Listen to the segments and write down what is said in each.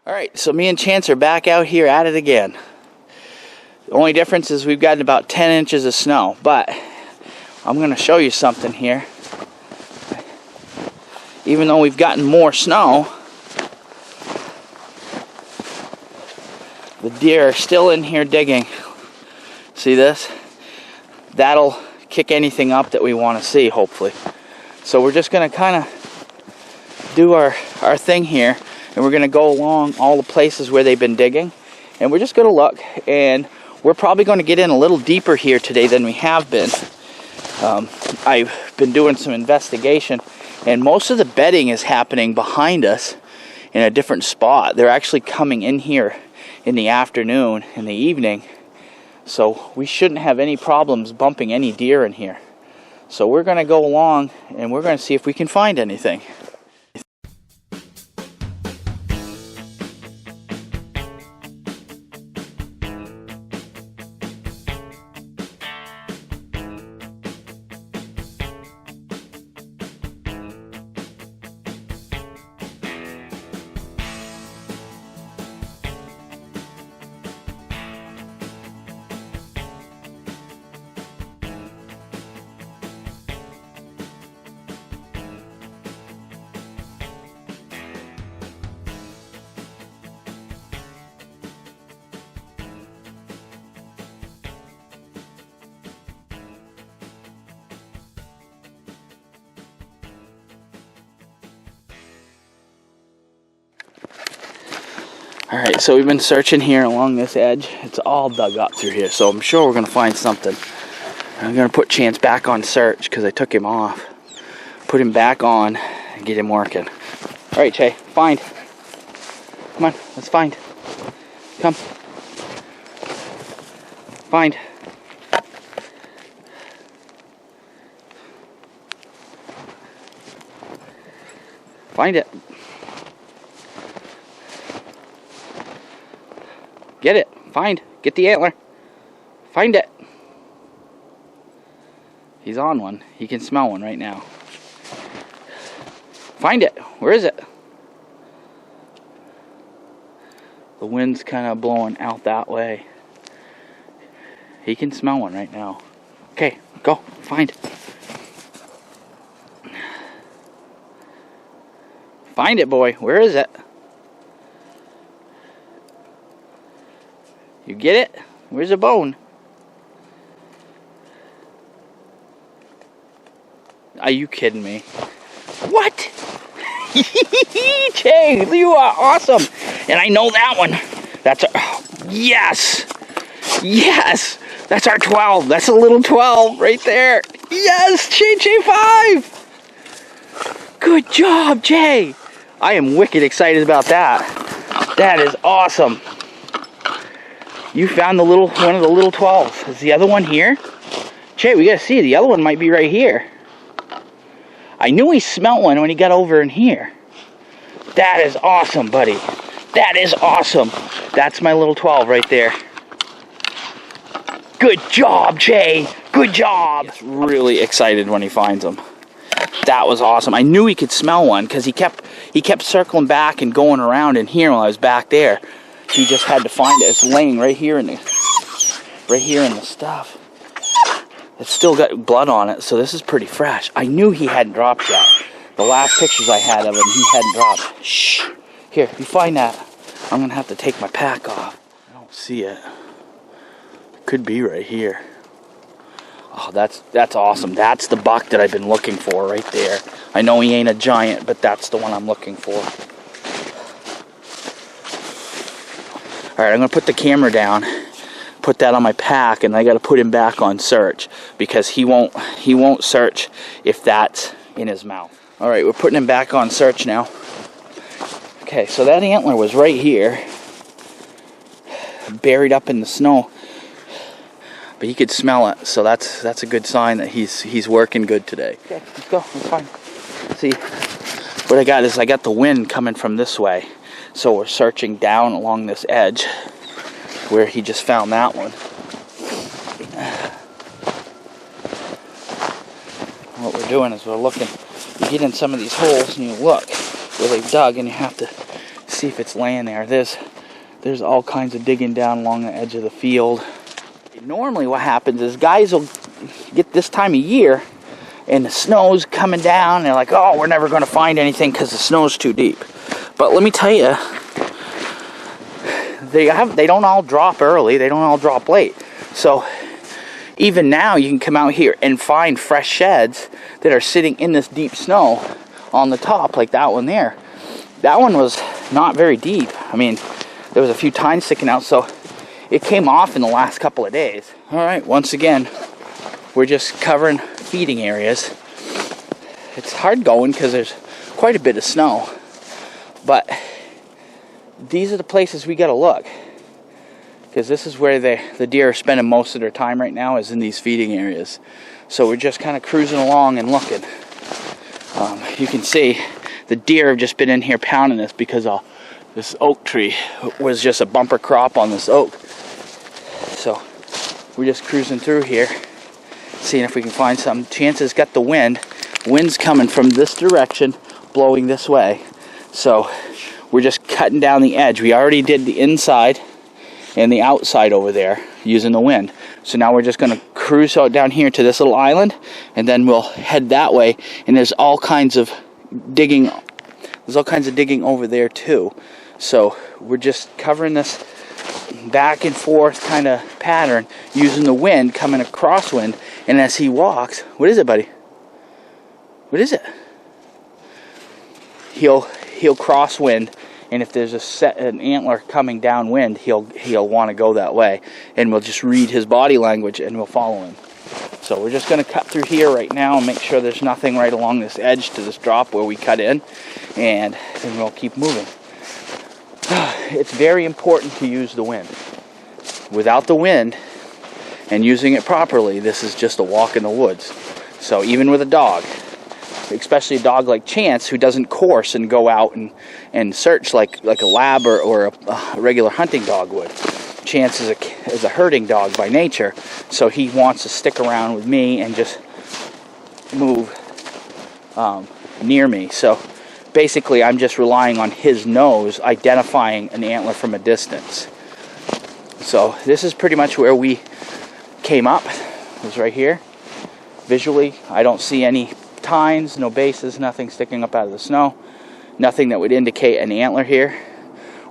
Alright, so me and Chance are back out here at it again. The only difference is we've gotten about 10 inches of snow, but I'm going to show you something here. Even though we've gotten more snow, the deer are still in here digging. See this? That'll kick anything up that we want to see, hopefully. So we're just going to kind of do our thing here, and we're going to go along all the places where they've been digging, and we're just going to look, and we're probably going to get in a little deeper here today than we have been. I've been doing some investigation, and most of the bedding is happening behind us in a different spot. They're actually coming in here in the afternoon, in the evening, so we shouldn't have any problems bumping any deer in here. So we're going to go along, and we're going to see if we can find anything. Alright, so we've been searching here along this edge. It's all dug up through here, so I'm sure we're going to find something. I'm going to put Chance back on search because I took him off. Put him back on and get him working. Alright, Che, find. Come on, let's find. Come. Find. Find it. Get it. Find. Get the antler. Find it. He's on one. He can smell one right now. Find it. Where is it? The wind's kind of blowing out that way. He can smell one right now. Okay, go. Find. Find it, boy. Where is it? You get it? Where's the bone? Are you kidding me? What? Che, you are awesome. And I know that one. That's yes. Yes. That's our 12. That's a little 12 right there. Yes, Che 5. Good job, Che. I am wicked excited about that. That is awesome. You found the little one of the little 12s. Is the other one here? Che, we gotta see. The other one might be right here. I knew he smelled one when he got over in here. That is awesome, buddy. That is awesome. That's my little 12 right there. Good job, Che. Good job. He's really excited when he finds them. That was awesome. I knew he could smell one because he kept circling back and going around in here while I was back there. He just had to find it. It's laying right here in the stuff. It's still got blood on it, so this is pretty fresh. I knew he hadn't dropped yet. The last pictures I had of him, he hadn't dropped. Shh. Here, you find that. I'm gonna have to take my pack off. I don't see it. It could be right here. Oh, that's awesome. That's the buck that I've been looking for right there. I know he ain't a giant, but that's the one I'm looking for. Alright, I'm going to put the camera down, put that on my pack, and I got to put him back on search because he won't search if that's in his mouth. Alright, we're putting him back on search now. Okay, so that antler was right here, buried up in the snow, but he could smell it, so that's a good sign that he's working good today. Okay, let's go. Let's find. See, what I got is I got the wind coming from this way. So we're searching down along this edge where he just found that one. What we're doing is we're looking, you get in some of these holes and you look where they've dug and you have to see if it's laying there. There's all kinds of digging down along the edge of the field. Normally what happens is guys will get this time of year and the snow's coming down and they're like, oh, we're never going to find anything because the snow's too deep. But let me tell you, they don't all drop early, they don't all drop late. So even now you can come out here and find fresh sheds that are sitting in this deep snow on the top, like that one there. That one was not very deep. I mean, there was a few tines sticking out, so it came off in the last couple of days. All right, once again, we're just covering feeding areas. It's hard going because there's quite a bit of snow, but these are the places we got to look, because this is where the deer are spending most of their time right now, is in these feeding areas. So we're just kind of cruising along and looking. You can see the deer have just been in here pounding this because this oak tree was just a bumper crop on this oak. So we're just cruising through here, seeing if we can find something. Chances got the wind. Wind's coming from this direction, blowing this way. So we're just cutting down the edge. We already did the inside and the outside over there using the wind. So now we're just going to cruise out down here to this little island, and then we'll head that way. And there's all kinds of digging. There's all kinds of digging over there too. So we're just covering this back and forth kind of pattern using the wind, coming across wind. And as he walks, what is it, buddy? What is it? He'll cross wind, and if there's an antler coming downwind, he'll want to go that way, and we'll just read his body language and we'll follow him. So we're just going to cut through here right now and make sure there's nothing right along this edge to this drop where we cut in, and then we'll keep moving. It's very important to use the wind. Without the wind and using it properly, this is just a walk in the woods. So even with a dog, especially a dog like Chance, who doesn't course and go out and search like a lab or a regular hunting dog would. Chance is a herding dog by nature, so he wants to stick around with me and just move near me. So basically I'm just relying on his nose identifying an antler from a distance. So this is pretty much where we came up. It was right here. Visually, I don't see any tines, no bases, nothing sticking up out of the snow, nothing that would indicate an antler here.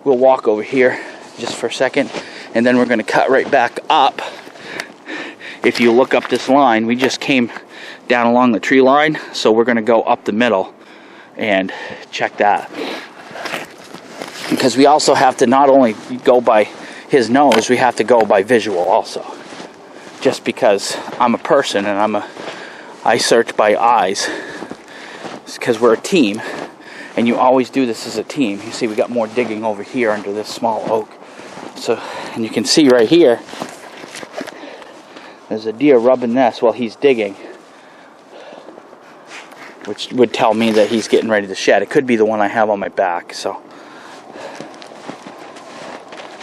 We'll walk over here just for a second, and then we're going to cut right back up. If you look up this line, we just came down along the tree line, so we're going to go up the middle and check that, because we also have to not only go by his nose, we have to go by visual also, just because I'm a person and I search by eyes. It's because we're a team, and you always do this as a team. You see we got more digging over here under this small oak. So, and you can see right here, there's a deer rubbing this while he's digging, which would tell me that he's getting ready to shed. It could be the one I have on my back, so.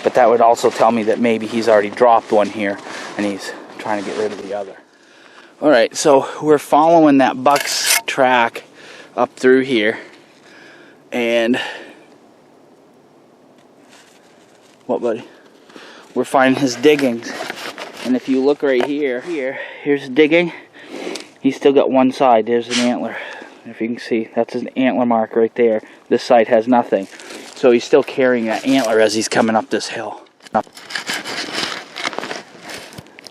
But that would also tell me that maybe he's already dropped one here and he's trying to get rid of the other. Alright, so we're following that buck's track up through here, and what, buddy? We're finding his diggings. And if you look right here's digging. He's still got one side. There's an antler. If you can see, that's an antler mark right there. This side has nothing. So he's still carrying that antler as he's coming up this hill.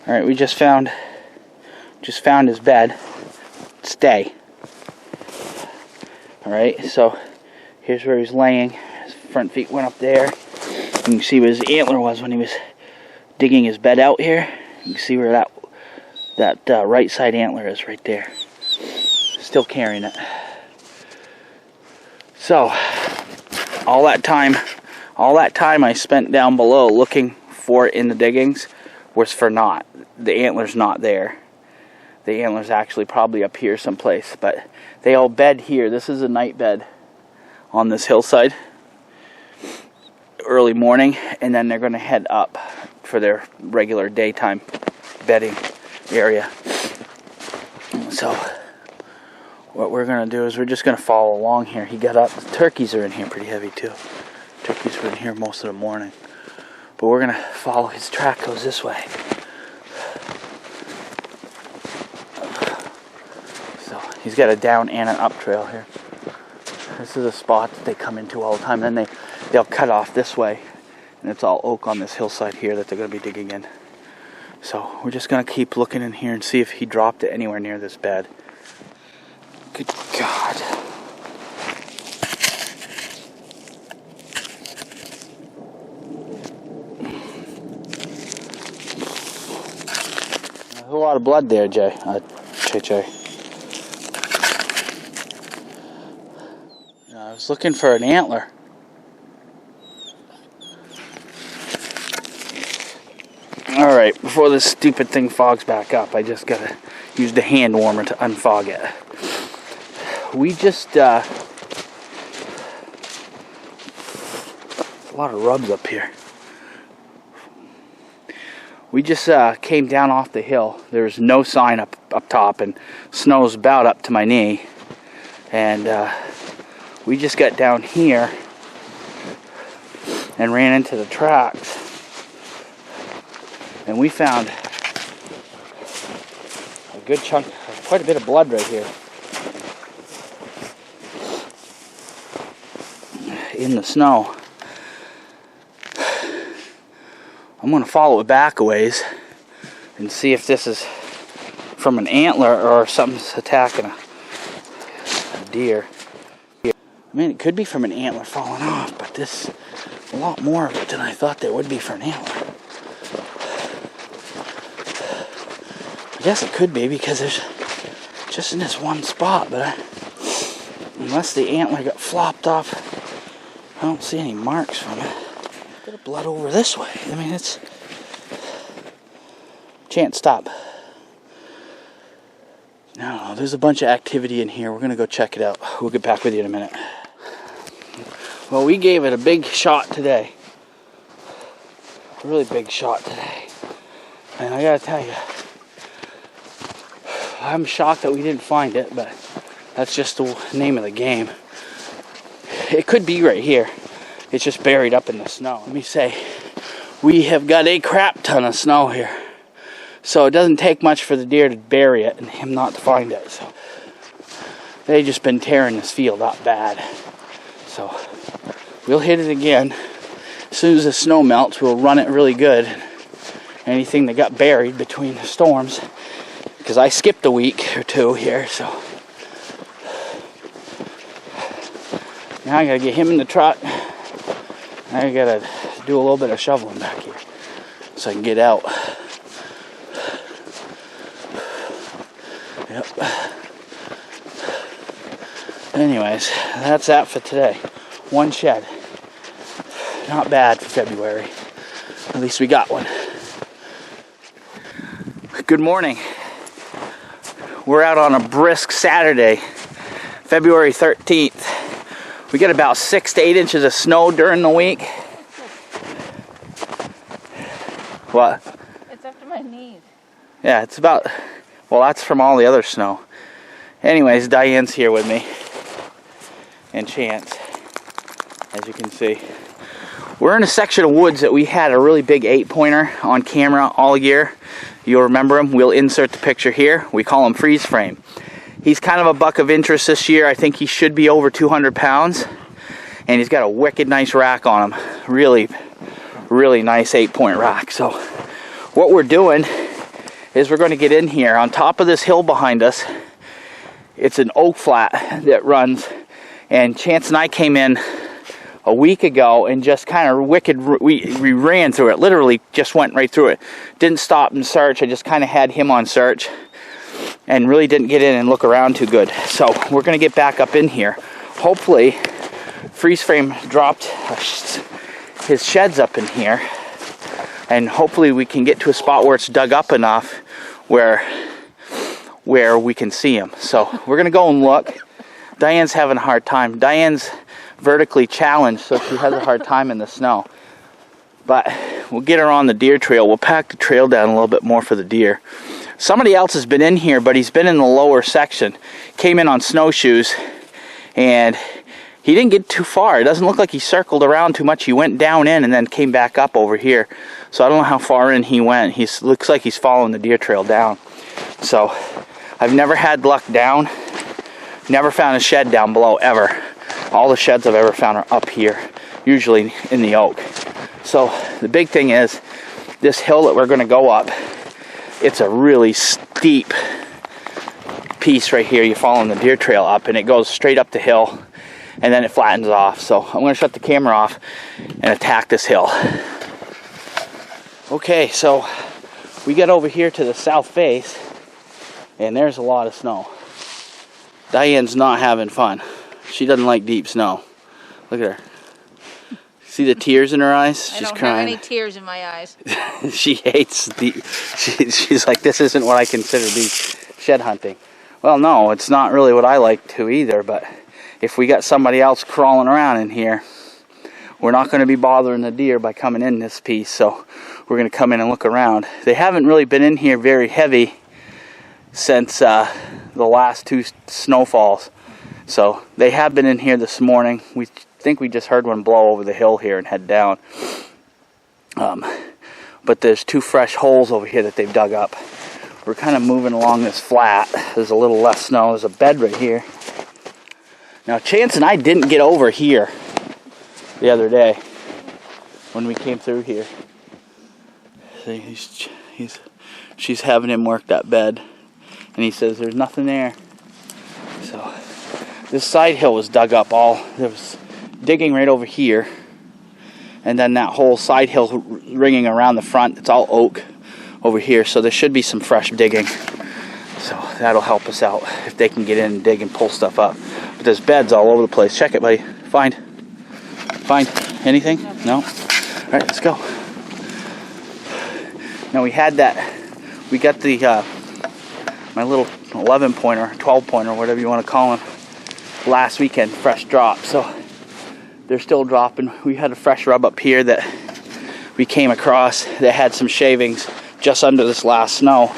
Alright, we just found his bed. Stay. Alright, so here's where he's laying. His front feet went up there. You can see where his antler was when he was digging his bed out here. You can see where that right side antler is right there. Still carrying it. So all that time I spent down below looking for it in the diggings was for naught. The antler's not there. The antler's actually probably up here someplace, but they all bed here. This is a night bed on this hillside early morning, and then they're going to head up for their regular daytime bedding area. So what we're going to do is we're just going to follow along here. He got up. The turkeys are in here pretty heavy too. Turkeys were in here most of the morning. But we're going to follow his track, goes this way. So he's got a down and an up trail here. This is a spot that they come into all the time. Then they'll cut off this way. And it's all oak on this hillside here that they're going to be digging in. So we're just going to keep looking in here and see if he dropped it anywhere near this bed. Good God. There's a lot of blood there, Jay. Jay. I was looking for an antler. Alright, before this stupid thing fogs back up, I just gotta use the hand warmer to unfog it. We just, a lot of rubs up here. We just came down off the hill. There's no sign up top, and snow's about up to my knee. And we just got down here and ran into the tracks. And we found a good chunk, quite a bit of blood right here in the snow. I'm going to follow it back a ways and see if this is from an antler or something's attacking a deer. I mean, it could be from an antler falling off, but this, a lot more of it than I thought there would be for an antler. I guess it could be because there's just in this one spot, but unless the antler got flopped off, I don't see any marks from it. A bit of blood over this way. I mean, it's... Chance, stop. No, there's a bunch of activity in here. We're going to go check it out. We'll get back with you in a minute. Well, we gave it a big shot today. A really big shot today. And I gotta tell you, I'm shocked that we didn't find it, but that's just the name of the game. It could be right here. It's just buried up in the snow. Let me say, we have got a crap ton of snow here. So it doesn't take much for the deer to bury it and him not to find it. So they've just been tearing this field up bad. So we'll hit it again. As soon as the snow melts, we'll run it really good. Anything that got buried between the storms. Because I skipped a week or two here, so. Now I gotta get him in the truck. I gotta do a little bit of shoveling back here so I can get out. Yep. Anyways, that's that for today. One shed. Not bad for February. At least we got one. Good morning. We're out on a brisk Saturday, February 13th. We get about 6 to 8 inches of snow during the week. What? It's up to my knees. Yeah, it's about, well, that's from all the other snow. Anyways, Diane's here with me. And Chance, as you can see. We're in a section of woods that we had a really big 8-pointer on camera all year. You'll remember him. We'll insert the picture here. We call him Freeze Frame. He's kind of a buck of interest this year. I think he should be over 200 pounds. And he's got a wicked nice rack on him. Really, really nice 8-point rack. So what we're doing is we're going to get in here. On top of this hill behind us, it's an oak flat that runs. And Chance and I came in a week ago and just kind of we ran through it. Literally just went right through it. Didn't stop and search. I just kind of had him on search and really didn't get in and look around too good. So we're going to get back up in here. Hopefully Freeze Frame dropped his sheds up in here, and hopefully we can get to a spot where it's dug up enough where we can see him. So we're going to go and look. Diane's having a hard time. Diane's vertically challenged, so she has a hard time in the snow. But we'll get her on the deer trail. We'll pack the trail down a little bit more for the deer. Somebody else has been in here, but he's been in the lower section. Came in on snowshoes, and he didn't get too far. It doesn't look like he circled around too much. He went down in and then came back up over here. So I don't know how far in he went. He looks like he's following the deer trail down. So I've never had luck down. Never found a shed down below ever. All the sheds I've ever found are up here, usually in the oak. So the big thing is this hill that we're going to go up. It's a really steep piece right here. You're following the deer trail up, and it goes straight up the hill, and then it flattens off. So I'm going to shut the camera off and attack this hill. Okay, so we get over here to the south face, and there's a lot of snow. Diane's not having fun. She doesn't like deep snow. Look at her. See the tears in her eyes? She's crying. I don't have any tears in my eyes. She hates she's like, this isn't what I consider deep shed hunting. Well, no, it's not really what I like to either, but if we got somebody else crawling around in here, we're not going to be bothering the deer by coming in this piece, so we're going to come in and look around. They haven't really been in here very heavy since the last 2 snowfalls. So they have been in here this morning. We think we just heard one blow over the hill here and head down. But there's 2 fresh holes over here that they've dug up. We're kind of moving along this flat. There's a little less snow. There's a bed right here. Now Chance and I didn't get over here the other day when we came through here. See, she's having him work that bed. And he says there's nothing there. So this side hill was dug up there was digging right over here. And then that whole side hill ringing around the front, it's all oak over here. So there should be some fresh digging. So that'll help us out if they can get in and dig and pull stuff up. But there's beds all over the place. Check it, buddy. Find anything? No? All right, let's go. Now we got the my little 11-pointer, 12-pointer, whatever you want to call them, last weekend, fresh drop. So they're still dropping. We had a fresh rub up here that we came across that had some shavings just under this last snow.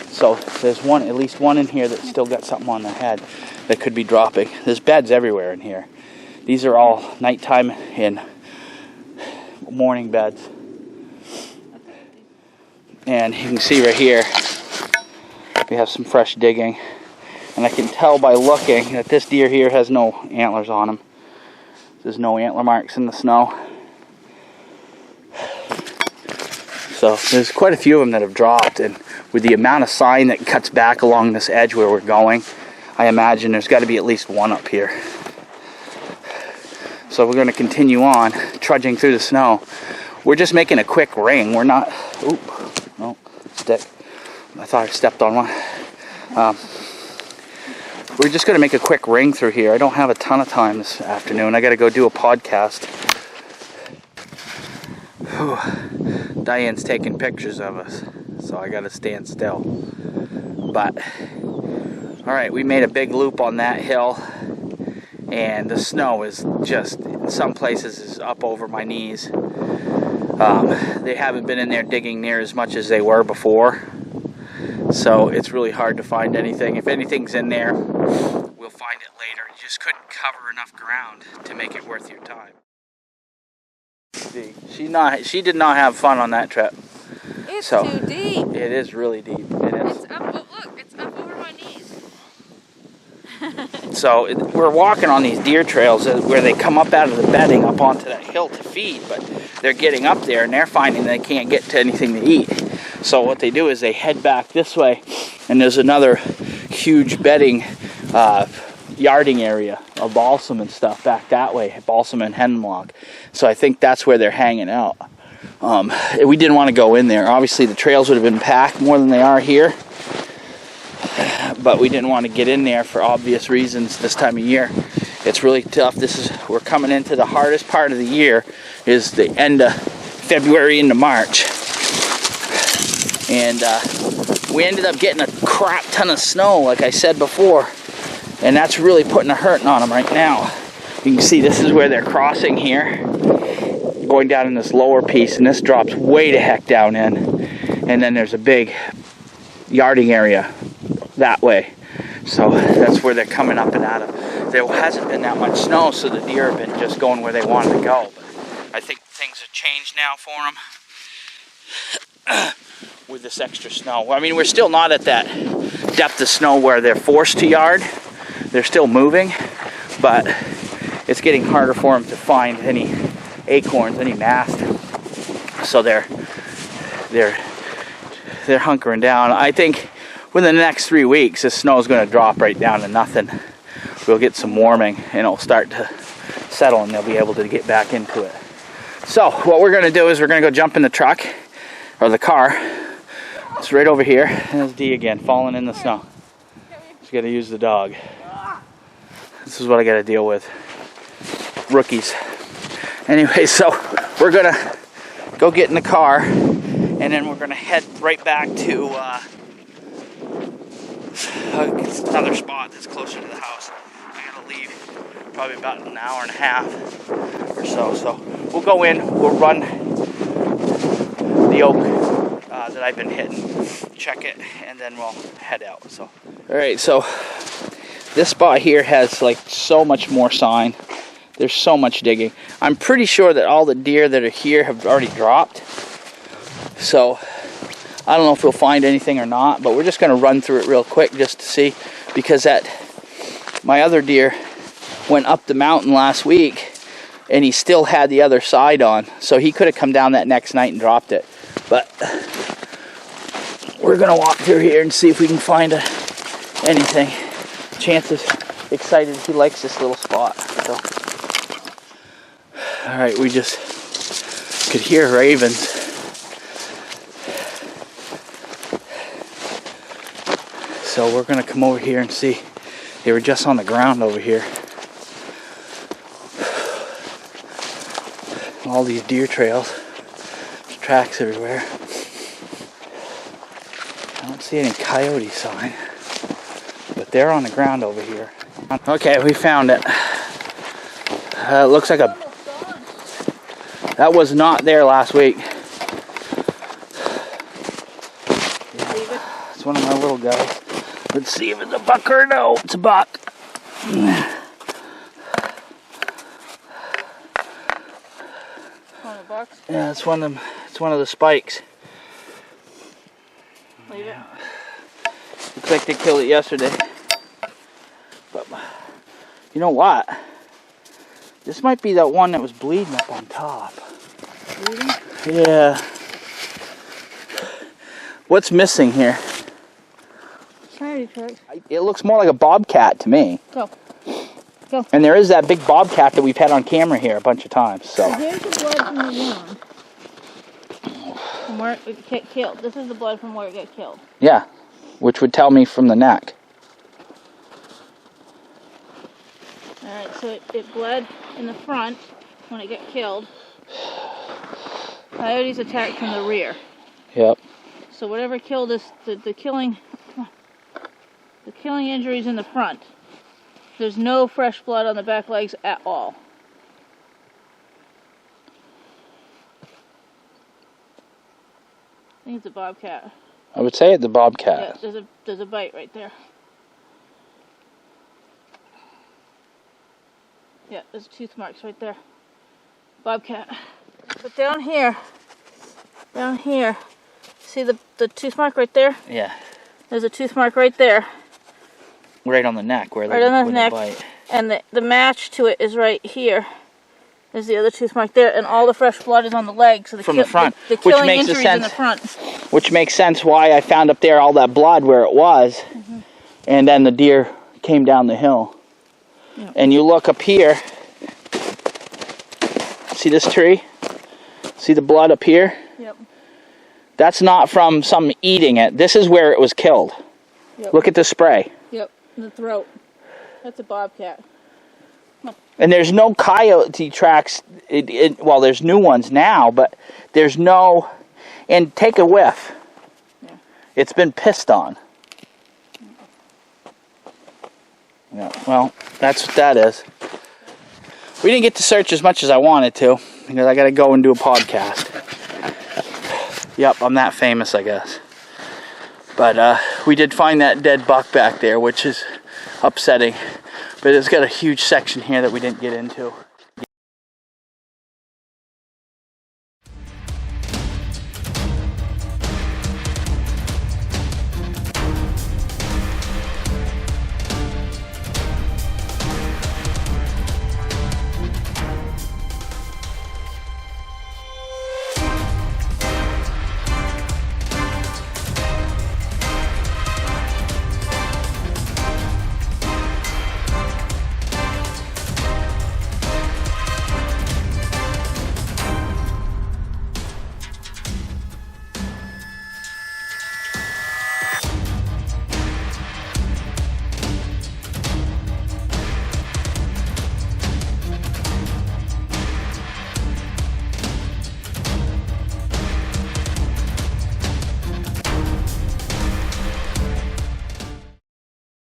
So there's at least one in here that's still got something on their head that could be dropping. There's beds everywhere in here. These are all nighttime and morning beds. And you can see right here, we have some fresh digging. And I can tell by looking that this deer here has no antlers on him. There's no antler marks in the snow. So there's quite a few of them that have dropped, and with the amount of sign that cuts back along this edge where we're going, I imagine there's got to be at least one up here. So we're going to continue on trudging through the snow. We're just making a quick ring. We're not... Oop, no, stick. I thought I stepped on one. We're just going to make a quick ring through here. I don't have a ton of time this afternoon. I got to go do a podcast. Whew. Diane's taking pictures of us, so I got to stand still. But, alright, we made a big loop on that hill, and the snow is just, in some places, is up over my knees. They haven't been in there digging near as much as they were before. So it's really hard to find anything. If anything's in there, we'll find it later. You just couldn't cover enough ground to make it worth your time. See, she did not have fun on that trip. It's too deep. It is really deep. It is. It's up, look, it's up over my knees. So we're walking on these deer trails where they come up out of the bedding up onto that hill to feed, but they're getting up there and they're finding they can't get to anything to eat. So what they do is they head back this way, and there's another huge bedding yarding area of balsam and stuff back that way, balsam and hemlock. So I think that's where they're hanging out. We didn't want to go in there. Obviously the trails would have been packed more than they are here, but we didn't want to get in there for obvious reasons this time of year. It's really tough. We're coming into the hardest part of the year, is the end of February into March. And we ended up getting a crap ton of snow, like I said before, and that's really putting a hurting on them right now. You can see this is where they're crossing here, going down in this lower piece, and this drops way the heck down in, and then there's a big yarding area that way. So that's where they're coming up and out of. there hasn't been that much snow, so the deer have been just going where they wanted to go. But I think things have changed now for them with this extra snow. I mean, we're still not at that depth of snow where they're forced to yard. They're still moving, but it's getting harder for them to find any acorns, any mast. So they're hunkering down. I think within the next 3 weeks, the snow is going to drop right down to nothing. We'll get some warming, and it'll start to settle, and they'll be able to get back into it. So what we're going to do is we're going to go jump in the truck, or the car. It's right over here, and there's D again, falling in the snow. Just got to use the dog. This is what I got to deal with. Rookies. Anyway, so we're going to go get in the car, and then we're going to head right back to another spot that's closer to the house. I got to leave probably about an hour and a half or so. So we'll go in, we'll run the oak that I've been hitting, check it, and then we'll head out. So, all right, so this spot here has like so much more sign. There's so much digging. I'm pretty sure that all the deer that are here have already dropped. So I don't know if we'll find anything or not, but we're just going to run through it real quick just to see, because my other deer went up the mountain last week and he still had the other side on, so he could have come down that next night and dropped it. But we're going to walk through here and see if we can find anything. Chance is excited. He likes this little spot. So. All right, we just could hear ravens. So we're going to come over here and see. They were just on the ground over here. All these deer trails. There's tracks everywhere. I don't see any coyote sign, but they're on the ground over here. Okay, we found it. It looks like that was not there last week. Yeah, it's one of my little guys. Let's see if it's a buck or no. It's a buck. One of the bucks? Yeah, it's one of them. It's one of the spikes. Leave it. Looks like they killed it yesterday. But you know what? This might be that one that was bleeding up on top. Bleeding? Yeah. What's missing here? Coyote tracks. It looks more like a bobcat to me. Go. Go. And there is that big bobcat that we've had on camera here a bunch of times. So here's the blood from the wound. From where it got killed. This is the blood from where it got killed. yeah, which would tell me from the neck. Alright, so it bled in the front when it got killed. Coyotes attacked from the rear. Yep. So whatever killed us, the killing injuries in the front. There's no fresh blood on the back legs at all. I think it's a bobcat. I would say it's the bobcat. Yeah, there's a bite right there. Yeah, there's tooth marks right there. Bobcat. But down here, see the tooth mark right there? Yeah. There's a tooth mark right there. Right on the neck where Right on the neck. bite. And the match to it is right here. There's the other tooth mark there, and all the fresh blood is on the leg. So From the front, the which killing makes injuries sense. in the front. Which makes sense why I found up there all that blood where it was, and then the deer came down the hill. Yeah. And you look up here, see this tree? See the blood up here? Yep. That's not from some eating it. This is where it was killed. Yep. Look at the spray. Yep. The throat. That's a bobcat. And there's no coyote tracks. Well, there's new ones now, but there's no. And take a whiff. Yeah. It's been pissed on. Yeah. Well, that's what that is. We didn't get to search as much as I wanted to because I got to go and do a podcast. Yep, I'm that famous, I guess. But we did find that dead buck back there, which is upsetting. But it's got a huge section here that we didn't get into.